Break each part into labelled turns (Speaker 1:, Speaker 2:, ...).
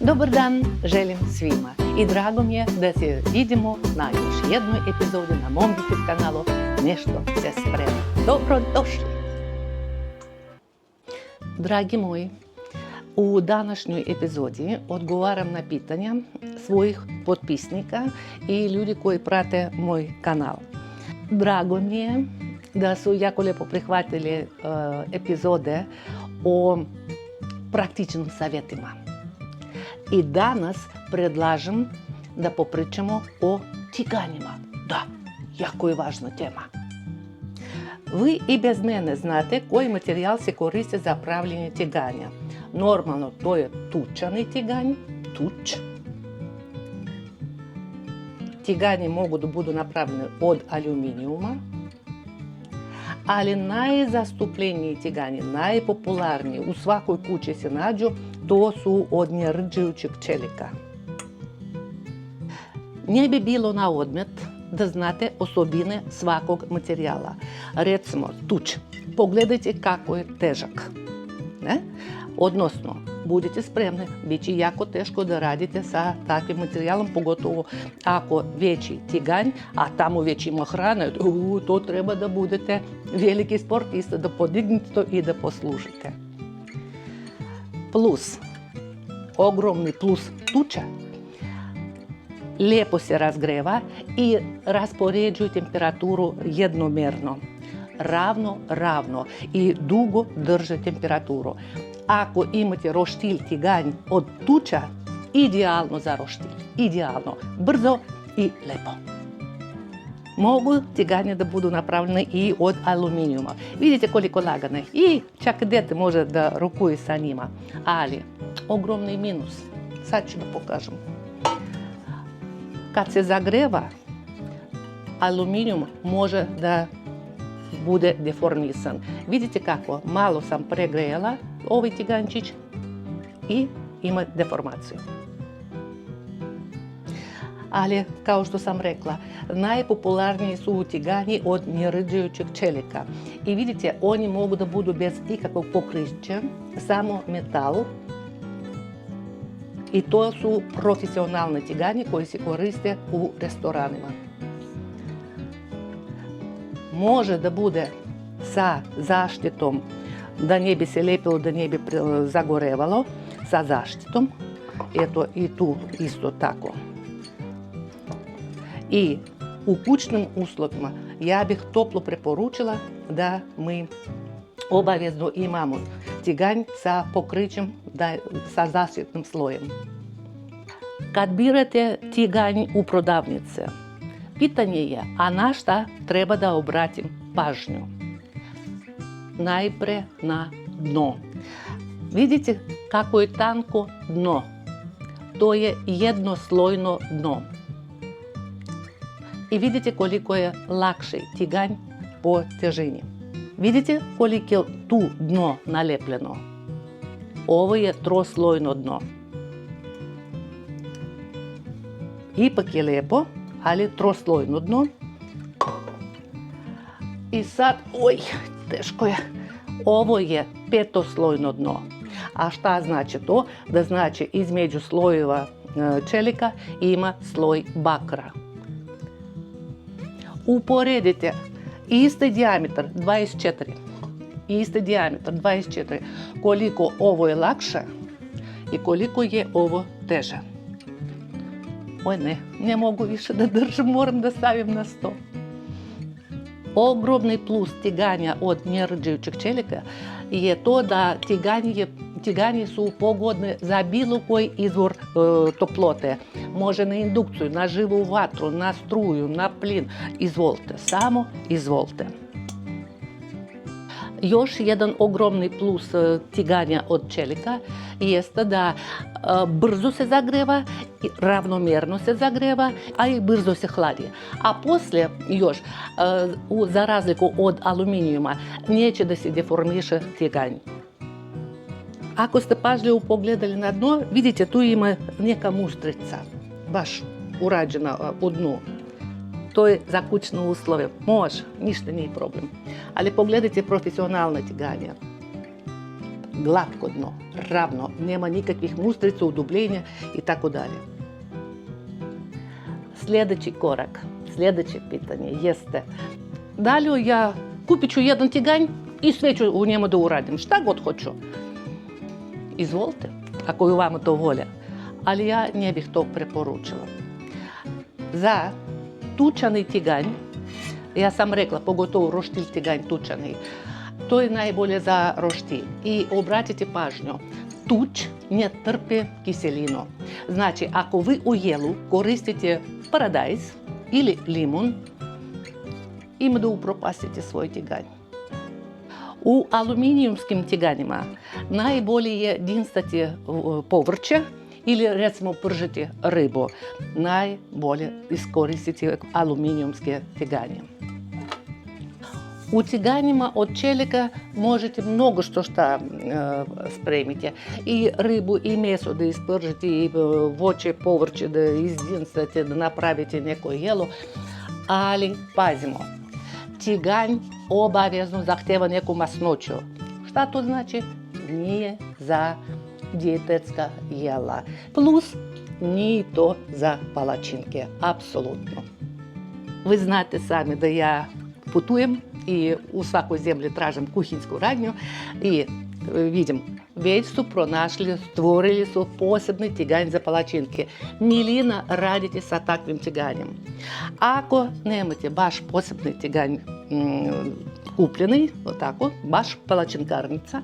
Speaker 1: Dobar dan želim svima i drago mi je da se vidimo na još jednoj epizodi na mom YouTube kanalu Nešto se sprema. Dobrodošli! Dragi moji, u današnjoj epizodi odgovaram na pitanja svojih potpisnika i ljudi koji prate moj kanal. Drago mi je da su jako lijepo prihvatili epizode o praktičnim savjetima. I danas predlažem da popričamo o tiganjima. Da, jako je važna tema. Vi i bez mene znate koji materijal se koristi za pravljenje tiganja. Normalno to je tučani tiganj, tuč. Tiganji mogu da budu napravljeni od aluminijuma, ali najzastupljeniji tiganji, najpopularniji, u svakoj kući se nađu, to su od nerđajućeg čelika. Ne bi bilo na odmet da znate osobine svakog materijala. Recimo, tuč. Pogledajte kako je težak. Ne? Odnosno, budite spremni, bit će jako teško da radite sa takvim materijalom, pogotovo ako veći tiganj, a tamo već ima hrana, to treba da budete veliki sportista, da podignete to i da poslužite. Plus, ogromni plus tuča, lijepo se razgreva i raspoređuje temperaturu jednomjerno, ravno i dugo drže temperaturu. Ako imate roštilj tiganj od tuča, idealno za roštilj, idealno, brzo i lepo. Mogu tiganje da budu napravljene i od aluminijuma. Vidite koliko lagane i čak dete može da rukuje sa njima. Ali, ogromni minus, sad ću da pokažem. Kad se zagreva, aluminijum može da bude deformisan. Vidite kako, malo sam pregrejala ovaj tigančić i ima deformaciju. Ali, kao što sam rekla, najpopularniji su tiganji od nerđajućeg čelika. I vidite, oni mogu da budu bez ikakvog pokrića, samo metal. I to su profesionalni tiganji koji se koriste u restoranima. Može da bude sa zaštitom, da ne bi se lepilo, da ne bi zagorevalo, sa zaštitom. Eto i tu isto tako. I u kućnim uslovima ja bih toplo preporučila da mi obavezno imamo tiganj sa pokrićem, sa zaštitnim slojem. Kad birate tiganj u prodavnice, pitanje je, a na šta treba da obratim pažnju? Najpre na dno. Vidite kako je tanko dno. To je jednoslojno dno. I vidite koliko je lakši tiganj po težini. Vidite koliko je tu dno nalepljeno. Ovo je troslojno dno. Ipak je lepo, ali troslojno dno. I sad, teško je. Ovo je petoslojno dno. A šta znači to? Da znači između slojeva čelika ima sloj bakra. Uporedite isti dijametar 24, koliko ovo je lakše i koliko je ovo teže. Ne mogu više da držim, moram da stavim na sto. Ogromni plus tiganja od nerđajućeg čelika je to da tiganji su pogodne za bilo koji izvor toplote. Može na indukciju, na živu vatru, na struju, na plin. Izvolite, samo izvolite. Još jedan ogromni plus tiganja od čelika jeste da brzo se zagreva, ravnomjerno se zagreva, a i brzo se hladi. A poslije još, za razliku od aluminijuma, neće da se deformiše tiganj. Ako ste pažljivo pogledali na dno, vidite tu ima neka muštrica, baš urađena u dnu. To je za kućne uslove. Može, ništa nije problem. Ali pogledajte profesionalne tiganje. glatko dno, ravno, nema nikakvih mustrica, udubljenja i tako dalje. Sljedeći korak, sljedeće pitanje jeste, da li ja kupit ću jedan tiganj i sve ću u njemu da uradim, šta god hoću. Izvolite, ako je vama to volja, ali ja ne bih to preporučila. Za tučani tiganj, ja sam rekla, pogotovo roštilj tiganj tučani, to je najbolje za roštilj. I obratite pažnju, tuč ne trpi kiselinu. Znači, ako vi u jelu koristite paradajz ili limun, ima da upropastite svoj tiganj. U aluminijumskim tiganjima najbolje je dinstati povrće ili recimo pržiti ribu. Najbolje iskoristiti aluminijumske tiganje. U tiganjima od čelika možete mnogo što spremiti. I ribu i meso da ispržite, i voće, povrće da izdinstate, da napravite neko jelo. Ali pazimo, tiganj obavezno zahteva neku masnoću. Šta to znači? Nije za dijetetska jela. Plus, nije to za palačinke, apsolutno. Vi znate sami da ja putujem i u svakoj zemlji tražim kuhinsku radnju i vidim, već su pronašli, stvorili su posebni tiganj za palačinke. Milina radite sa takvim tiganjem. Ako nemate baš posebni tiganj kupljeni, tako, baš palačinkarnica,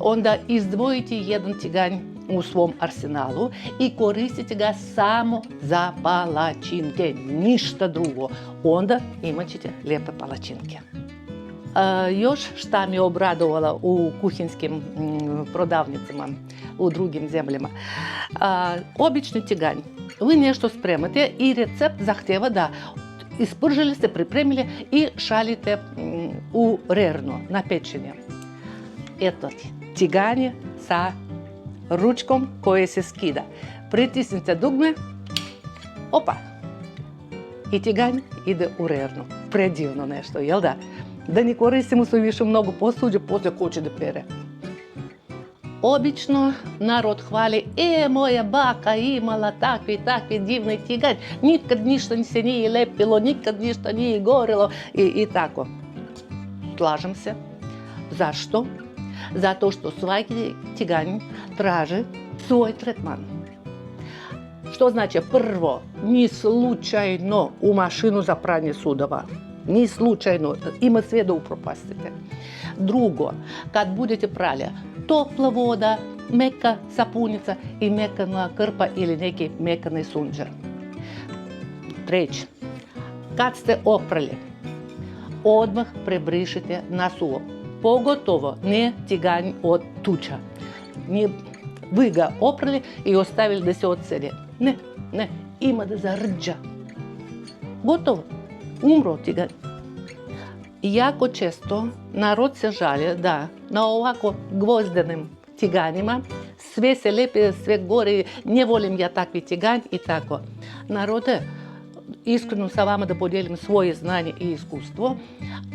Speaker 1: onda izdvojite jedan tiganj u svom arsenalu i koristite ga samo za palačinke, ništa drugo. Onda imat ćete lijepe palačinke. Još šta mi je obradovalo u kuhinskim prodavnicama u drugim zemljama. Obični tiganj. Vi nešto spremate i recept zahtjeva da ispržili ste, pripremili i šaljite u rerno na pečenje. Eto tiganje sa ručkom koje se skida. Pritisnite dugme, opa, i tiganj ide u rerno. Predivno nešto, jel da? Da ne koristimo sve više mnogo posuđa, poslije ko će da pere. Obično narod hvali, moja baka imala takvi divni tiganj, nikad ništa se nije lepilo, nikad ništa nije gorilo i tako. Slažem se. Zašto? Zato što svaki tiganj traži svoj tretman. Što znači? Prvo, ni slučajno u mašinu za pranje sudova. Ni slučajno, ima sve da upropastite. Drugo, kad budete prali, topla voda, meka sapunica i mekana krpa ili neki mekani sunđer. Treće, kad ste oprali, odmah prebrišite na suvo. Pogotovo ne tiganj od tuča. Vi ga oprali i ostavili da se odsede. Ne, ima da zarđa. Gotovo. Umro tiganj. Jako često narod se žali da na ovako gvozdenim tiganjima sve se lepi, sve gore, ne volim ja takvi tiganj i tako. Narode, iskreno sa vama da podijelim svoje znanje i iskustvo,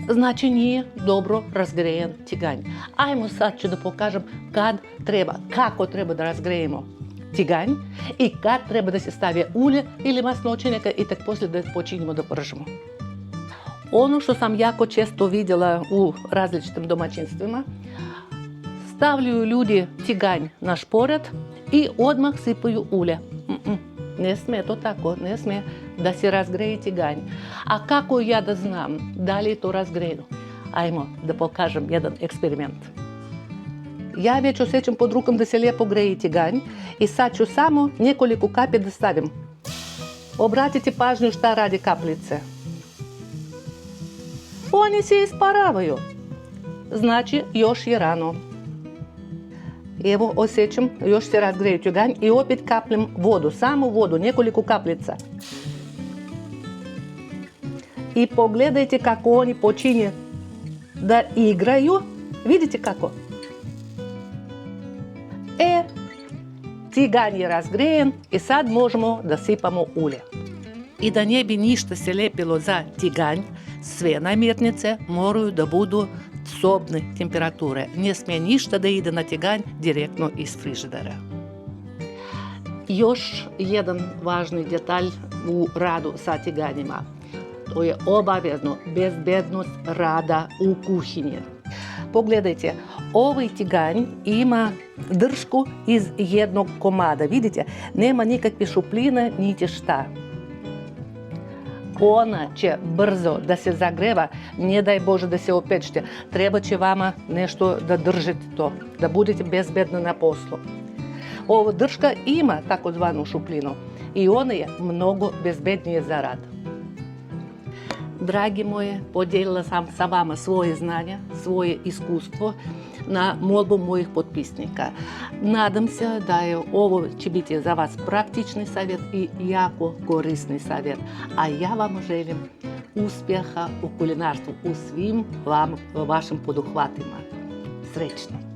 Speaker 1: znači nije dobro razgrejen tiganj. Ajmo sad ću da pokažem kako treba da razgrejemo tiganj i kad treba da se stavi ulje ili masnoće neka i tak poslije da počinjemo da pržimo. Ono što sam jako često vidjela u različitim domaćinstvima, stavljaju ljudi tiganj na šporet i odmah sipaju ulje. Ne smije to tako, ne smije da se razgreje tiganj. A kako ja da znam da li je to razgrejeno? Ajmo da pokažem jedan eksperiment. Ja već osjećam pod rukom da se lijepo greje tiganj i sad ću samo nekoliko kapi da stavim. Obratite pažnju šta radi kapljice. Oni se isparavaju. Znači, još je rano. Evo, osjećam, još se razgreju tiganj i opet kapljem vodu, samo vodu, nekoliko kapljica. I pogledajte kako oni počinju da igraju. Vidite kako? Tiganj je razgrejen i sad možemo da sipamo ulje. I da ne bi ništa se lepilo za tiganj, sve namirnice moraju da budu sobne temperature. Ne smije ništa da ide na tiganj direktno iz frižidera. Još jedan važni detalj u radu sa tiganjima. To je obavezno bezbednost rada u kuhinji. Pogledajte, ovaj tiganj ima držku iz jednog komada. Vidite, nema nikakve šupline niti šta. Ona će brzo da se zagreva, ne daj Bože da se opečete. Treba će vama nešto da držite to, da budete bezbedni na poslu. Ova držka ima takozvanu šuplinu i ona je mnogo bezbednije za rad. Dragi moji, podijelila sam sa vama svoje znanja, svoje iskustvo na molbu mojih potpisnika. Nadam se da je ovo će biti za vas praktični savjet i jako korisni savjet. A ja vam želim uspjeha u kulinarstvu u svim vašim poduhvatima. Srećno!